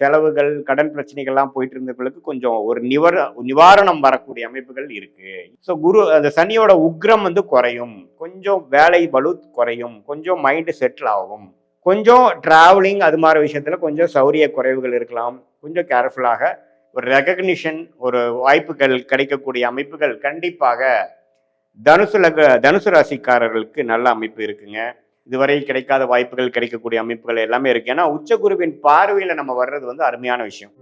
செலவுகள், கடன் பிரச்சனைகள்லாம் போயிட்டு இருந்தவங்களுக்கு கொஞ்சம் ஒரு நிவாரணம் வரக்கூடிய அமைப்புகள் இருக்கு. ஸோ குரு அந்த சனியோட உக்கிரம் வந்து குறையும், கொஞ்சம் வேலை பளு குறையும், கொஞ்சம் மைண்டு செட்டில் ஆகும், கொஞ்சம் டிராவலிங் அது மாதிரி விஷயத்துல கொஞ்சம் சௌரிய குறைவுகள் இருக்கலாம். கொஞ்சம் கேர்ஃபுல்லாக ஒரு ரெகக்னிஷன், ஒரு வாய்ப்புகள் கிடைக்கக்கூடிய அமைப்புகள் கண்டிப்பாக தனுசு ராசிக்காரர்களுக்கு நல்ல அமைப்பு இருக்குங்க. இதுவரை கிடைக்காத வாய்ப்புகள் கிடைக்கக்கூடிய அமைப்புகள் எல்லாமே இருக்கு. ஏன்னா உச்சகுருவின் பார்வையில நம்ம வர்றது வந்து அருமையான விஷயம்.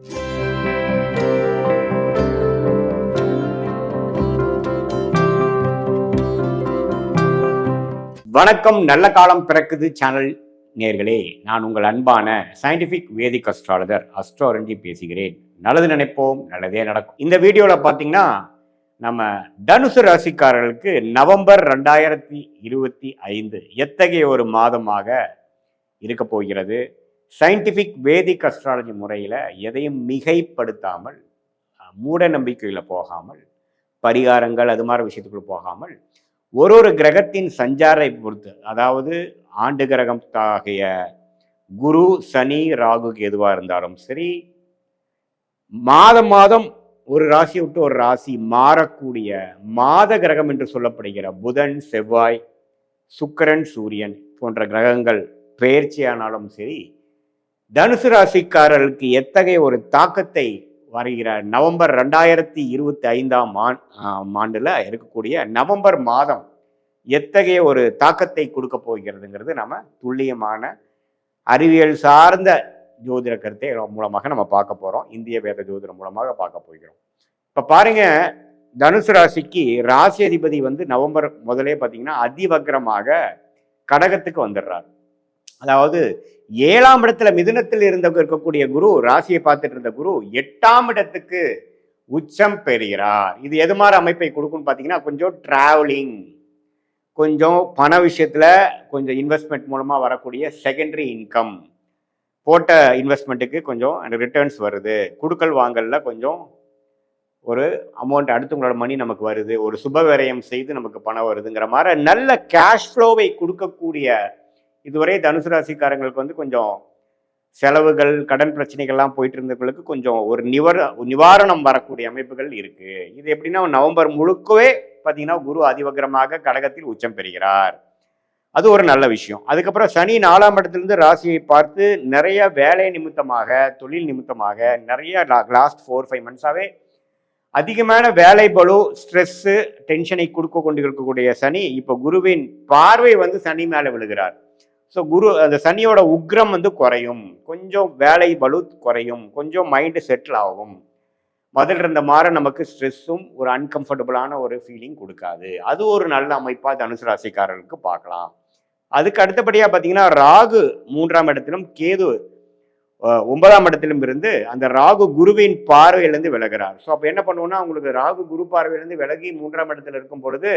வணக்கம், நல்ல காலம் பிறக்குது சேனல் நேர்களே. நான் உங்கள் அன்பான சயின்டிபிக் வேதிக் அஸ்ட்ராலஜர் அஸ்ட்ரோரஞ்சி பேசுகிறேன். நல்லது நினைப்போம், நல்லதே நடக்கும். இந்த வீடியோல பாத்தீங்கன்னா நம்ம தனுசு ராசிக்காரர்களுக்கு நவம்பர் 2025 எத்தகைய ஒரு மாதமாக இருக்க போகிறது. சயின்டிபிக் வேதிக் அஸ்ட்ராலஜி முறையில் எதையும் மிகைப்படுத்தாமல், மூட நம்பிக்கையில் போகாமல், பரிகாரங்கள் அது மாதிரி விஷயத்துக்குள்ள போகாமல், ஒரு கிரகத்தின் சஞ்சாரை பொறுத்து, அதாவது ஆண்டு கிரகம் ஆகிய குரு, சனி, ராகு எதுவாக இருந்தாலும் சரி, மாதம் ஒரு ராசி விட்டு ஒரு ராசி மாறக்கூடிய மாத கிரகம் என்று சொல்லப்படுகிற புதன், செவ்வாய், சுக்கிரன், சூரியன் போன்ற கிரகங்கள் பெயர்ச்சியானாலும் சரி, தனுசு ராசிக்காரர்களுக்கு எத்தகைய ஒரு தாக்கத்தை வருகிற நவம்பர் 2025 ஆண்டுல இருக்கக்கூடிய நவம்பர் மாதம் எத்தகைய ஒரு தாக்கத்தை கொடுக்க போகிறதுங்கிறது நம்ம துல்லியமான அறிவியல் சார்ந்த ஜோதிட கருத்தை மூலமாக நம்ம பார்க்க போறோம். இந்திய வேத ஜோதிடம் மூலமாக பார்க்க போகிறோம். இப்ப பாருங்க, தனுசு ராசிக்கு ராசி அதிபதி வந்து நவம்பர் முதலே பார்த்தீங்கன்னா அதிவக்ரமாக கடகத்துக்கு வந்துடுறார். அதாவது 7ஆம் இடத்துல மிதுனத்தில் இருக்கக்கூடிய குரு, ராசியை பார்த்துட்டு இருந்த குரு 8ஆம் இடத்துக்கு உச்சம் பெறுகிறார். இது எது மாதிரி அமைப்பை கொடுக்கும்னு பார்த்தீங்கன்னா, கொஞ்சம் டிராவலிங், கொஞ்சம் பண விஷயத்துல கொஞ்சம் இன்வெஸ்ட்மெண்ட் மூலமா வரக்கூடிய செகண்டரி இன்கம், போட்ட இன்வெஸ்ட்மெண்ட்டுக்கு கொஞ்சம் ரிட்டர்ன்ஸ் வருது, குடுக்கல் வாங்கல்ல கொஞ்சம் ஒரு அமௌண்ட் அடுத்தவங்களோட மணி நமக்கு வருது, ஒரு சுப விரயம் செய்து நமக்கு பணம் வருதுங்கிற மாதிரி நல்ல கேஷ் ஃப்ளோவை கொடுக்கக்கூடிய, இதுவரை தனுசு ராசிக்காரங்களுக்கு வந்து கொஞ்சம் செலவுகள், கடன் பிரச்சனைகள்லாம் போயிட்டு இருந்தவங்களுக்கு கொஞ்சம் ஒரு நிவாரணம் வரக்கூடிய அமைப்புகள் இருக்கு. இது எப்படின்னா நவம்பர் முழுக்கவே பார்த்தீங்கன்னா குரு அதிவக்ரமாக கடகத்தில் உச்சம் பெறுகிறார். அது ஒரு நல்ல விஷயம். அதுக்கப்புறம் சனி 4ஆம் இடத்திலிருந்து ராசியை பார்த்து நிறைய வேலை நிமித்தமாக, தொழில் நிமித்தமாக நிறைய லாஸ்ட் 4-5 மந்த்ஸாவே அதிகமான வேலை பளு, ஸ்ட்ரெஸ்ஸு, டென்ஷனை கொடுக்க கொண்டு இருக்கக்கூடிய சனி இப்போ குருவின் பார்வை வந்து சனி மேலே விழுகிறார். ஸோ குரு அந்த சனியோட உக்ரம் வந்து குறையும், கொஞ்சம் வேலை பளு குறையும், கொஞ்சம் மைண்டு செட்டில் ஆகும். முதல்ல இருந்த மாதிரி நமக்கு ஸ்ட்ரெஸ்ஸும் ஒரு அன்கம்ஃபர்டபுளான ஒரு ஃபீலிங் கொடுக்காது. அது ஒரு நல்ல அமைப்பாக தனுசு ராசிக்காரர்களுக்கு பார்க்கலாம். அதுக்கு அடுத்தபடியாக பார்த்தீங்கன்னா ராகு 3ஆம் இடத்திலும், கேது 9ஆம் இடத்திலும் இருந்து அந்த ராகு குருவின் பார்வையிலேருந்து விலகிறார். ஸோ அப்போ என்ன பண்ணுவோம்னா, உங்களுக்கு ராகு குரு பார்வையிலேருந்து விலகி 3ஆம் இடத்துல இருக்கும் பொழுது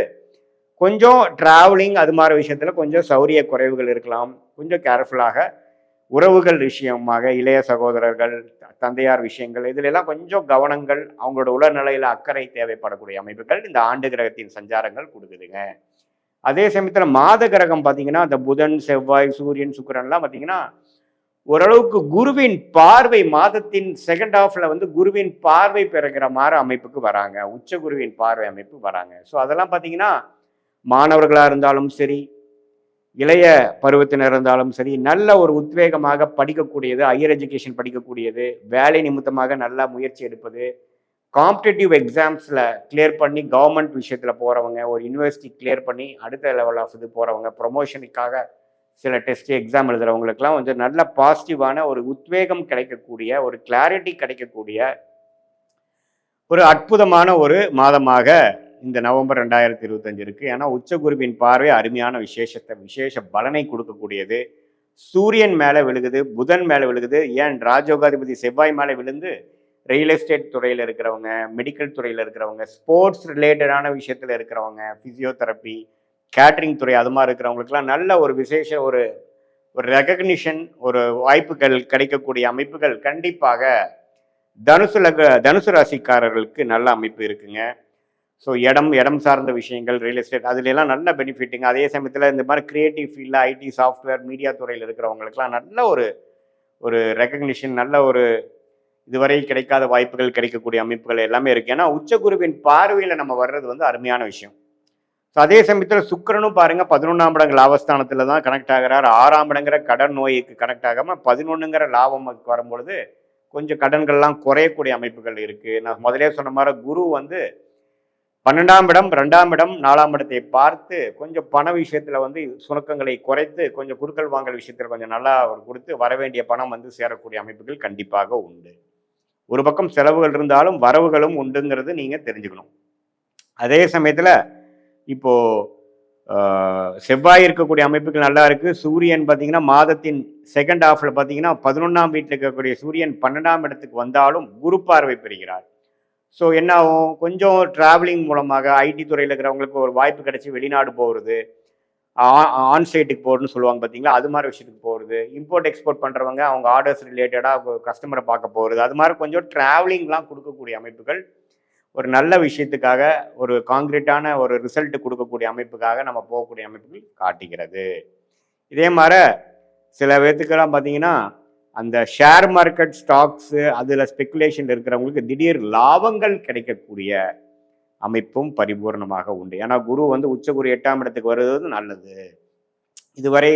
கொஞ்சம் டிராவலிங் அது மாதிரி விஷயத்துல கொஞ்சம் சௌரிய குறைவுகள் இருக்கலாம். கொஞ்சம் கேர்ஃபுல்லாக உறவுகள் விஷயமாக, இளைய சகோதரர்கள், தந்தையார் விஷயங்கள், இதுல எல்லாம் கொஞ்சம் கவனங்கள், அவங்களோட உடல்நிலையில அக்கறை தேவைப்படக்கூடிய அமைப்புகள் இந்த ஆண்டு கிரகத்தின் சஞ்சாரங்கள் கொடுக்குதுங்க. அதே சமயத்துல மாத கிரகம் பார்த்தீங்கன்னா அந்த புதன், செவ்வாய், சூரியன், சுக்கிரன்லாம் பார்த்தீங்கன்னா ஓரளவுக்கு குருவின் பார்வை மாதத்தின் செகண்ட் ஹாஃப்ல வந்து குருவின் பார்வை பெறுகிற மாதிரி அமைப்புக்கு வராங்க, உச்ச குருவின் பார்வை அமைப்பு வராங்க. ஸோ அதெல்லாம் பார்த்தீங்கன்னா மாணவர்களாக இருந்தாலும் சரி, இளைய பருவத்தினர் இருந்தாலும் சரி, நல்ல ஒரு உத்வேகமாக படிக்கக்கூடியது, ஹையர் எஜுகேஷன் படிக்கக்கூடியது, வேலை நிமித்தமாக நல்லா முயற்சி எடுப்பது, காம்படிட்டிவ் எக்ஸாம்ஸில் கிளியர் பண்ணி கவர்மெண்ட் விஷயத்தில் போகிறவங்க, ஒரு யூனிவர்சிட்டி கிளியர் பண்ணி அடுத்த லெவல் ஆஃப் இது போகிறவங்க, ப்ரொமோஷனுக்காக சில டெஸ்ட் எக்ஸாம் எழுதுறவங்களுக்குலாம் கொஞ்சம் நல்ல பாசிட்டிவான ஒரு உத்வேகம் கிடைக்கக்கூடிய, ஒரு கிளாரிட்டி கிடைக்கக்கூடிய ஒரு அற்புதமான ஒரு மாதமாக இந்த நவம்பர் 2025 இருக்கு. ஏன்னா உச்சகுருவின் பார்வை அருமையான விசேஷ பலனை கொடுக்கக்கூடியது. சூரியன் மேலே விழுகுது, புதன் மேலே விழுகுது, ஏன் ராஜயோகாதிபதி செவ்வாய் மேலே விழுந்து ரியல் எஸ்டேட் துறையில் இருக்கிறவங்க, மெடிக்கல் துறையில் இருக்கிறவங்க, ஸ்போர்ட்ஸ் ரிலேட்டடான விஷயத்தில் இருக்கிறவங்க, ஃபிசியோதெரப்பி, கேட்ரிங் துறை அது மாதிரி இருக்கிறவங்களுக்குலாம் நல்ல ஒரு ஒரு ரெகக்னிஷன், ஒரு வாய்ப்புகள் கிடைக்கக்கூடிய அமைப்புகள் கண்டிப்பாக தனுசு ராசிக்காரர்களுக்கு நல்ல அமைப்பு இருக்குங்க. ஸோ இடம் சார்ந்த விஷயங்கள், ரியல் எஸ்டேட் அதுலெல்லாம் நல்ல பெனிஃபிட்டுங்க. அதே சமயத்தில் இந்த மாதிரி கிரியேட்டிவ் ஃபீல்டில், ஐடி, சாஃப்ட்வேர், மீடியா துறையில் இருக்கிறவங்களுக்குலாம் நல்ல ஒரு ரெகக்னிஷன், நல்ல ஒரு இதுவரை கிடைக்காத வாய்ப்புகள் கிடைக்கக்கூடிய அமைப்புகள் எல்லாமே இருக்கு. ஏன்னா உச்சகுருவின் பார்வையில நம்ம வர்றது வந்து அருமையான விஷயம். அதே சமயத்தில் சுக்கிரனும் பாருங்க 11ஆம் இடங்கள் லாபஸ்தானத்துல தான் கனெக்ட் ஆகிறார். 6ஆம் இடங்கிற கடன் நோய்க்கு கனெக்ட் ஆகாம 11ங்கிற லாபம் வரும்பொழுது கொஞ்சம் கடன்கள்லாம் குறையக்கூடிய அமைப்புகள் இருக்கு. நான் முதலே சொன்ன மாதிரி குரு வந்து 12ஆம் இடம், 2ஆம் இடம், 4ஆம் இடத்தை பார்த்து கொஞ்சம் பண விஷயத்துல வந்து சுணக்கங்களை குறைத்து கொஞ்சம் குடுக்கல் வாங்கல் விஷயத்துல கொஞ்சம் நல்லா அவர் கொடுத்து வரவேண்டிய பணம் வந்து சேரக்கூடிய அமைப்புகள் கண்டிப்பாக உண்டு. ஒரு பக்கம் செலவுகள் இருந்தாலும் வரவுகளும் உண்டுங்கிறது நீங்க தெரிஞ்சுக்கணும். அதே சமயத்துல இப்போ செவ்வாய் இருக்கக்கூடிய அமைப்புகள் நல்லா இருக்கு. சூரியன் பார்த்தீங்கன்னா மாதத்தின் செகண்ட் ஹாஃப்ல பார்த்தீங்கன்னா 11ஆம் வீட்டில் இருக்கக்கூடிய சூரியன் 12ஆம் இடத்துக்கு வந்தாலும் குரு பார்வை பெறுகிறார். ஸோ என்ன ஆகும், கொஞ்சம் டிராவலிங் மூலமாக ஐடி துறையில் இருக்கிறவங்களுக்கு ஒரு வாய்ப்பு கிடைச்சி வெளிநாடு போகிறது, ஆன்சைட்டுக்கு போகிறதுன்னு சொல்லுவாங்க பார்த்தீங்களா, அது மாதிரி விஷயத்துக்கு போகிறது, இம்போர்ட் எக்ஸ்போர்ட் பண்ணுறவங்க அவங்க ஆர்டர்ஸ் ரிலேட்டடாக கஸ்டமரை பார்க்க போகிறது, அது மாதிரி கொஞ்சம் டிராவலிங்லாம் கொடுக்கக்கூடிய அமைப்புகள் ஒரு நல்ல விஷயத்துக்காக ஒரு காங்கிரீட்டான ஒரு ரிசல்ட் கொடுக்கக்கூடிய அமைப்புக்காக நம்ம போகக்கூடிய அமைப்புகள் காட்டுகிறது. இதே மாதிரி சில பேர்த்துக்கெல்லாம் பார்த்தீங்கன்னா அந்த ஷேர் மார்க்கெட் ஸ்டாக்ஸு அதில் ஸ்பெக்குலேஷன் இருக்கிறவங்களுக்கு திடீர் லாபங்கள் கிடைக்கக்கூடிய அமைப்பும் பரிபூர்ணமாக உண்டு. ஏன்னா குரு வந்து உச்சகுரு 8ஆம் இடத்துக்கு வருவது நல்லது. இதுவரை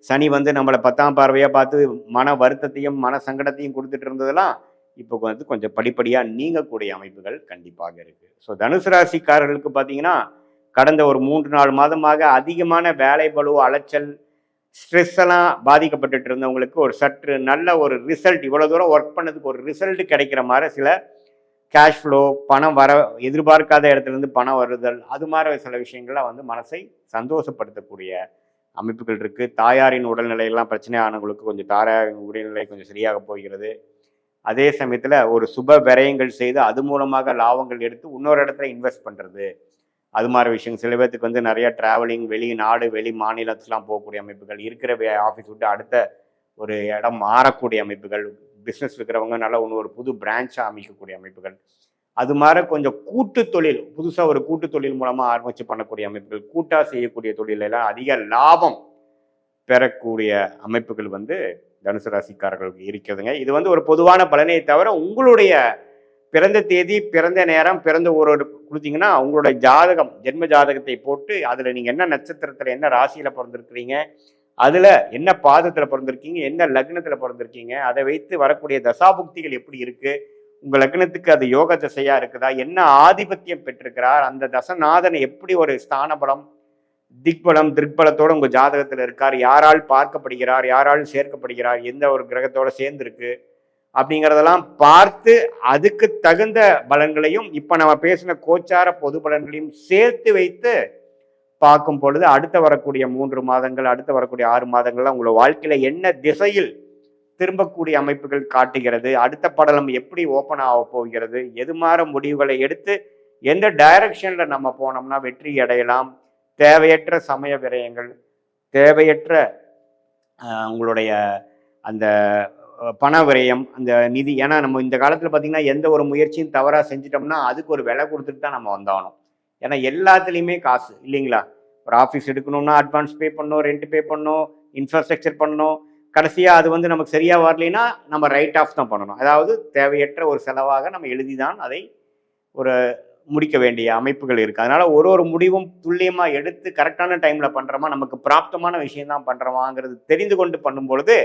சனி வந்து நம்மளை 10ஆம் பார்வையாக பார்த்து மன வருத்தத்தையும் மன சங்கடத்தையும் கொடுத்துட்டு இருந்ததெல்லாம் இப்போ வந்து கொஞ்சம் படிப்படியாக நீங்கக்கூடிய அமைப்புகள் கண்டிப்பாக இருக்கு. ஸோ தனுசு ராசிக்காரர்களுக்கு பார்த்தீங்கன்னா கடந்த ஒரு 3-4 மாதமாக அதிகமான வேலை பளு, அலைச்சல், ஸ்ட்ரெஸ் எல்லாம் பாதிக்கப்பட்டுட்டு இருந்தவங்களுக்கு ஒரு சற்று நல்ல ஒரு ரிசல்ட், இவ்வளோ தூரம் ஒர்க் பண்ணதுக்கு ஒரு ரிசல்ட் கிடைக்கிற மாதிரி சில கேஷ் ஃப்ளோ, பணம் வர, எதிர்பார்க்காத இடத்துல இருந்து பணம் வருதல், அது மாதிரி சில விஷயங்கள்லாம் வந்து மனசை சந்தோஷப்படுத்தக்கூடிய அமைப்புகள் இருக்கு. தாயாரின் உடல்நிலையெல்லாம் பிரச்சனை ஆனவங்களுக்கு கொஞ்சம் தாயாரின் உடல்நிலை கொஞ்சம் சரியாக போகிறது. அதே சமயத்தில் ஒரு சுப விரயங்கள் செய்து அது மூலமாக லாபங்கள் எடுத்து இன்னொரு இடத்துல இன்வெஸ்ட் பண்ணுறது, அது மாதிரி விஷயம். சில பேர்த்துக்கு வந்து நிறைய டிராவலிங், வெளிநாடு வெளி மாநிலத்துலாம் போகக்கூடிய அமைப்புகள், இருக்கிற ஆஃபீஸ் விட்டு அடுத்த ஒரு இடம் மாறக்கூடிய அமைப்புகள், பிஸ்னஸ் இருக்கிறவங்க நல்லா ஒரு புது பிரான்ச்சாக அமைக்கக்கூடிய அமைப்புகள், அது மாதிரி கொஞ்சம் கூட்டு தொழில், புதுசாக ஒரு கூட்டு தொழில் மூலமாக ஆரம்பித்து பண்ணக்கூடிய அமைப்புகள், கூட்டாக செய்யக்கூடிய தொழிலெல்லாம் அதிக லாபம் பெறக்கூடிய அமைப்புகள் வந்து தனுசு ராசிக்காரர்களுக்கு இருக்கிறதுங்க. இது வந்து ஒரு பொதுவான பலனை தவிர உங்களுடைய பிறந்த தேதி, பிறந்த நேரம், பிறந்த ஊரோடு கொடுத்தீங்கன்னா உங்களுடைய ஜாதகம், ஜென்ம ஜாதகத்தை போட்டு அதில் நீங்கள் என்ன நட்சத்திரத்தில் என்ன ராசியில் பிறந்திருக்கிறீங்க, அதில் என்ன பாதத்தில் பிறந்திருக்கீங்க, என்ன லக்னத்தில் பிறந்திருக்கீங்க, அதை வைத்து வரக்கூடிய தசாபுக்திகள் எப்படி இருக்குது, உங்கள் லக்னத்துக்கு அது யோக தசையாக இருக்குதா, என்ன ஆதிபத்தியம் பெற்றிருக்கிறார், அந்த தசநாதன் எப்படி ஒரு ஸ்தான பலம், திக்பலம், திருப்பலத்தோடு உங்கள் ஜாதகத்தில் இருக்கார், யாரால் பார்க்கப்படுகிறார், யாரால் சேர்க்கப்படுகிறார், எந்த ஒரு கிரகத்தோடு சேர்ந்துருக்கு அப்படிங்கிறதெல்லாம் பார்த்து அதுக்கு தகுந்த பலன்களையும் இப்போ நம்ம பேசின கோச்சார பொது பலன்களையும் சேர்த்து வைத்து பார்க்கும் பொழுது அடுத்த வரக்கூடிய 3 மாதங்கள், அடுத்த வரக்கூடிய 6 மாதங்கள்லாம் உங்களோட வாழ்க்கையில என்ன திசையில் திரும்பக்கூடிய அமைப்புகள் காட்டுகிறது, அடுத்த படலம் எப்படி ஓப்பன் ஆக போகிறது, எது மாதிரி முடிவுகளை எடுத்து எந்த டைரக்ஷன்ல நம்ம போனோம்னா வெற்றி அடையலாம், தேவையற்ற சமய விரயங்கள், தேவையற்ற உங்களுடைய அந்த பண விரயம், அந்த நிதி, ஏன்னா நம்ம இந்த காலத்தில் பார்த்தீங்கன்னா எந்த ஒரு முயற்சியும் தவறாக செஞ்சிட்டோம்னா அதுக்கு ஒரு விலை கொடுத்துட்டு தான் நம்ம வந்தாகணும். ஏன்னா எல்லாத்துலேயுமே காசு இல்லைங்களா, ஒரு ஆஃபீஸ் எடுக்கணும்னா அட்வான்ஸ் பே பண்ணணும், ரெண்ட் பே பண்ணணும், இன்ஃப்ராஸ்ட்ரக்சர் பண்ணணும், கடைசியாக அது வந்து நமக்கு சரியாக வரலைன்னா நம்ம ரைட் ஆஃப் தான் பண்ணணும். அதாவது தேவையற்ற ஒரு செலவாக நம்ம எழுதி தான் அதை ஒரு முடிக்க வேண்டிய அமைப்புகள் இருக்குது. அதனால் ஒரு முடிவும் துல்லியமாக எடுத்து கரெக்டான டைமில் பண்ணுறோமா, நமக்கு பிராப்தமான விஷயம்தான் பண்ணுறோமாங்கிறது தெரிந்து கொண்டு பண்ணும்பொழுது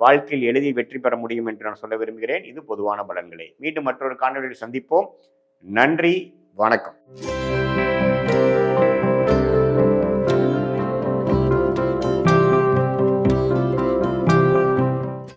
வாழ்க்கையில் எளிதில் வெற்றி பெற முடியும் என்று நான் சொல்ல விரும்புகிறேன். இது பொதுவான பலன்களே. மீண்டும் மற்றொரு காணொலியில் சந்திப்போம். நன்றி, வணக்கம்.